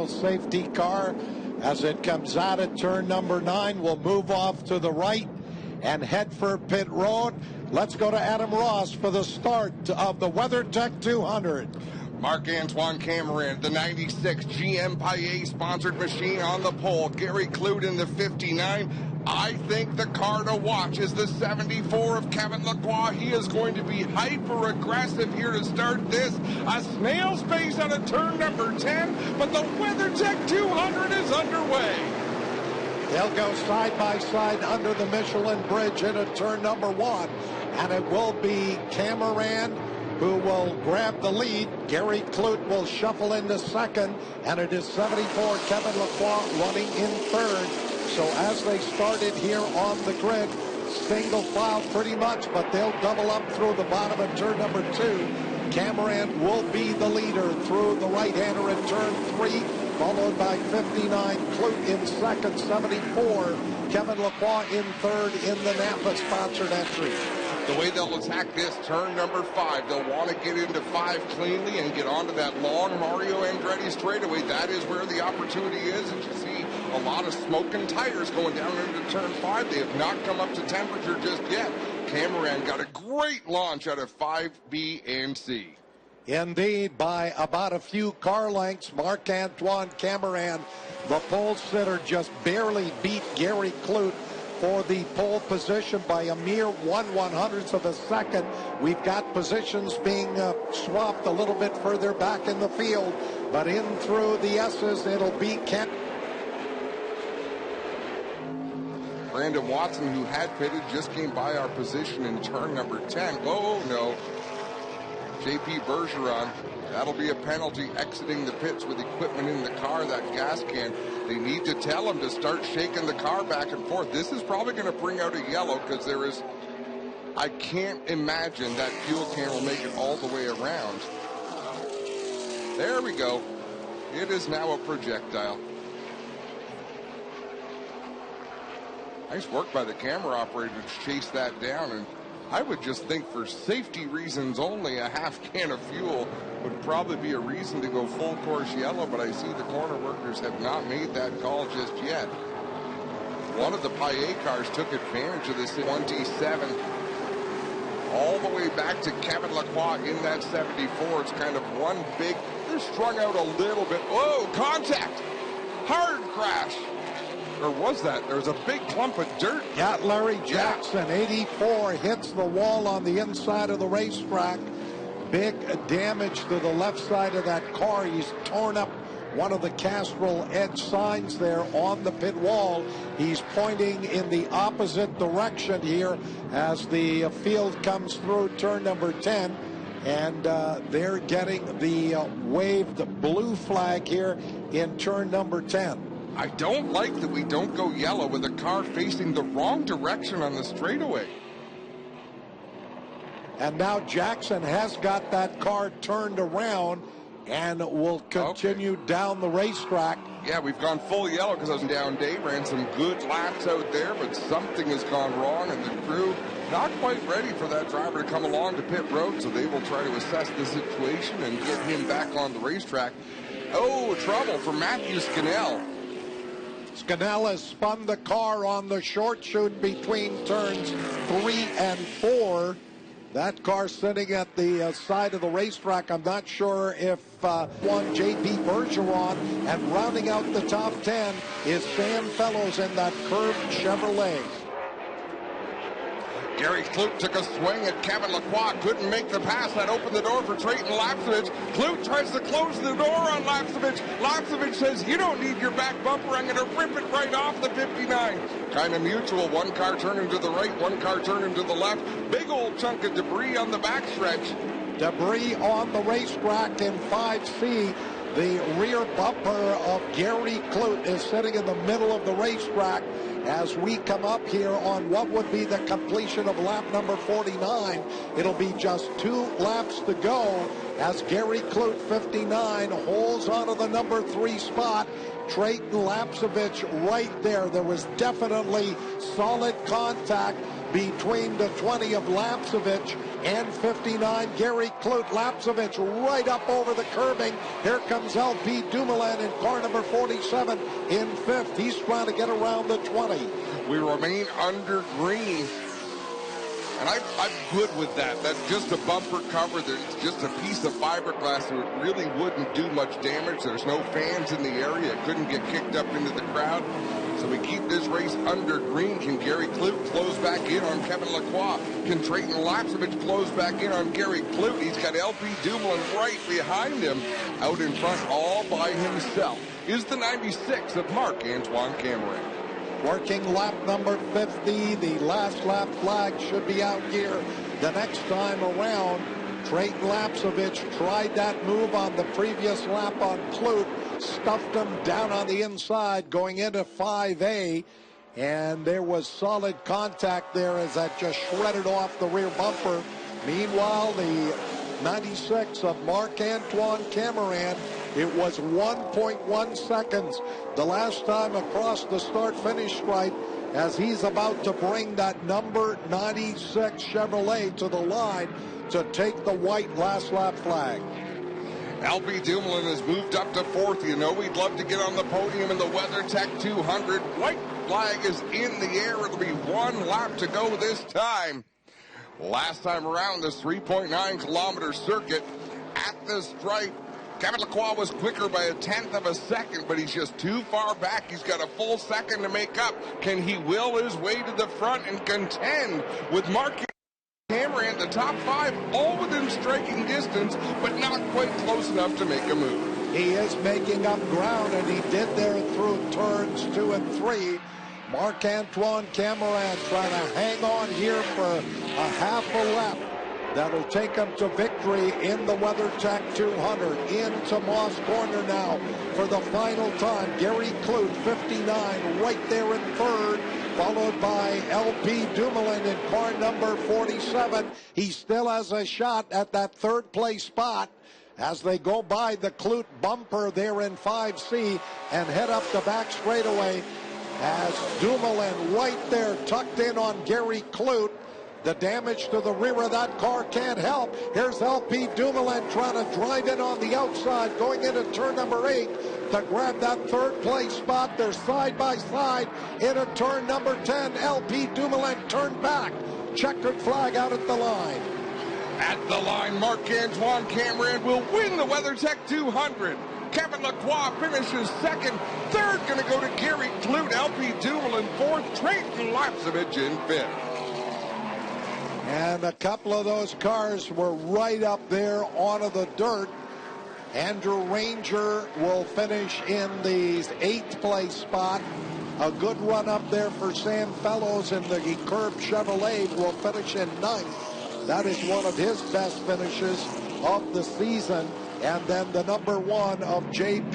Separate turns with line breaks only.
final safety car as it comes out at turn number 9. We'll move off to the right and head for pit road. Let's go to Adam Ross for the start of the WeatherTech 200.
Marc-Antoine Cameron, the 96 GM Paillet sponsored machine on the pole. Gary Clute in the 59. I think the car to watch is the 74 of Kevin Lacroix. He is going to be hyper-aggressive here to start this. A snail's pace out of turn number 10, but the WeatherTech 200 is underway.
They'll go side by side under the Michelin bridge into turn number 1, and it will be Cameron who will grab the lead. Gary Clute will shuffle into second, and it is 74 Kevin Lacroix running in third. So as they started here on the grid, single file pretty much, but they'll double up through the bottom of turn number 2. Cameron will be the leader through the right-hander in turn 3, followed by 59 Clute in second, 74 Kevin Lacroix in third in the Napa-sponsored entry.
The way they'll attack this turn number 5, they'll want to get into 5 cleanly and get onto that long Mario Andretti straightaway. That is where the opportunity is, and you see a lot of smoking tires going down into turn 5. They have not come up to temperature just yet. Cameron got a great launch out of 5B and C.
Indeed, by about a few car lengths, Marc-Antoine Cameron, the pole sitter, just barely beat Gary Clute for the pole position by a mere 1/100th of a second. We've got positions being swapped a little bit further back in the field, but in through the S's, it'll be Kent.
Brandon Watson, who had pitted, just came by our position in turn number 10. Oh, no. JP Bergeron, that'll be a penalty, exiting the pits with equipment in the car, that gas can. They need to tell him to start shaking the car back and forth. This is probably going to bring out a yellow because there is, I can't imagine that fuel can will make it all the way around. There we go. It is now a projectile. Nice work by the camera operator to chase that down, and I would just think for safety reasons only, a half can of fuel would probably be a reason to go full course yellow, but I see the corner workers have not made that call just yet. One of the Paillet cars took advantage of this 27 all the way back to Kevin Lacroix in that 74. It's kind of one big, they're strung out a little bit. Whoa, contact! Hard crash! Or was that? There was a big clump of dirt.
Yeah, Larry Jackson, 84, hits the wall on the inside of the racetrack. Big damage to the left side of that car. He's torn up one of the Castrol edge signs there on the pit wall. He's pointing in the opposite direction here as the field comes through turn number 10. And they're getting the waved blue flag here in turn number 10.
I don't like that we don't go yellow with a car facing the wrong direction on the straightaway.
And now Jackson has got that car turned around and will continue down the racetrack.
Yeah, we've gone full yellow because I was down day, ran some good laps out there, but something has gone wrong, and the crew not quite ready for that driver to come along to pit road, so they will try to assess the situation and get him back on the racetrack. Oh, trouble for Matthew Scannell.
Scannell has spun the car on the short chute between turns 3 and 4. That car sitting at the side of the racetrack. I'm not sure if one JP Bergeron, and rounding out the top 10 is Sam Fellows in that curved Chevrolet.
Gary Clute took a swing at Kevin Lacroix, couldn't make the pass. That opened the door for Trayton Lapsevich. Clute tries to close the door on Lapsevich. Lapsevich says, you don't need your back bumper, I'm going to rip it right off the 59. Kind of mutual, one car turning to the right, one car turning to the left. Big old chunk of debris on the backstretch.
Debris on the racetrack in 5C. The rear bumper of Gary Clute is sitting in the middle of the racetrack as we come up here on what would be the completion of lap number 49. It'll be just 2 laps to go as Gary Clute, 59, holds onto the number 3 spot. Trayton Lapsevich right there. There was definitely solid contact between the 20 of Lapsevich and 59, Gary Clute. Lapsevich right up over the curbing. Here comes LP Dumoulin in car number 47 in 5th. He's trying to get around the 20.
We remain under green. And I'm good with that. That's just a bumper cover. It's just a piece of fiberglass, so it really wouldn't do much damage. There's no fans in the area. It couldn't get kicked up into the crowd. So we keep this race under green. Can Gary Clute close back in on Kevin Lacroix? Can Trayton Lapsevich close back in on Gary Clute? He's got LP Dumoulin right behind him. Out in front all by himself is the 96 of Marc-Antoine Cameron.
Working lap number 50. The last lap flag should be out here the next time around. Trayton Lapsevich tried that move on the previous lap on Clute, stuffed him down on the inside going into 5A, and there was solid contact there as that just shredded off the rear bumper. Meanwhile, the 96 of Marc-Antoine Cameron, it was 1.1 seconds the last time across the start-finish stripe as he's about to bring that number 96 Chevrolet to the line to take the white last lap flag.
LP Dumoulin has moved up to 4th. You know we'd love to get on the podium in the WeatherTech 200. White flag is in the air. It'll be one lap to go this time. Last time around, this 3.9-kilometer circuit at the stripe, Kevin Lacroix was quicker by 1/10 of a second, but he's just too far back. He's got a full second to make up. Can he will his way to the front and contend with Marc Cameron, the top 5, all within striking distance, but not quite close enough to make a move?
He is making up ground, and he did there through turns 2 and 3. Marc-Antoine Cameron trying to hang on here for a half a lap. That'll take him to victory in the WeatherTech 200. Into Moss Corner now for the final time. Gary Clute, 59, right there in 3rd, followed by LP Dumoulin in car number 47. He still has a shot at that 3rd place spot as they go by the Clute bumper there in 5C and head up the back straightaway as Dumoulin right there tucked in on Gary Clute. The damage to the rear of that car can't help. Here's LP Dumoulin trying to drive in on the outside, going into turn number 8 to grab that 3rd place spot. They're side by side into turn number 10. LP Dumoulin turned back. Checkered flag out at the line.
At the line, Marc-Antoine Cameron will win the WeatherTech 200. Kevin Lacroix finishes 2nd. 3rd going to go to Gary Clute. LP Dumoulin 4th. Trayton Lapsevich in 5th.
And a couple of those cars were right up there onto the dirt. Andrew Ranger will finish in the 8th place spot. A good run up there for Sam Fellows in the Curb Chevrolet will finish in 9th. That is one of his best finishes of the season. And then the number 1 of JP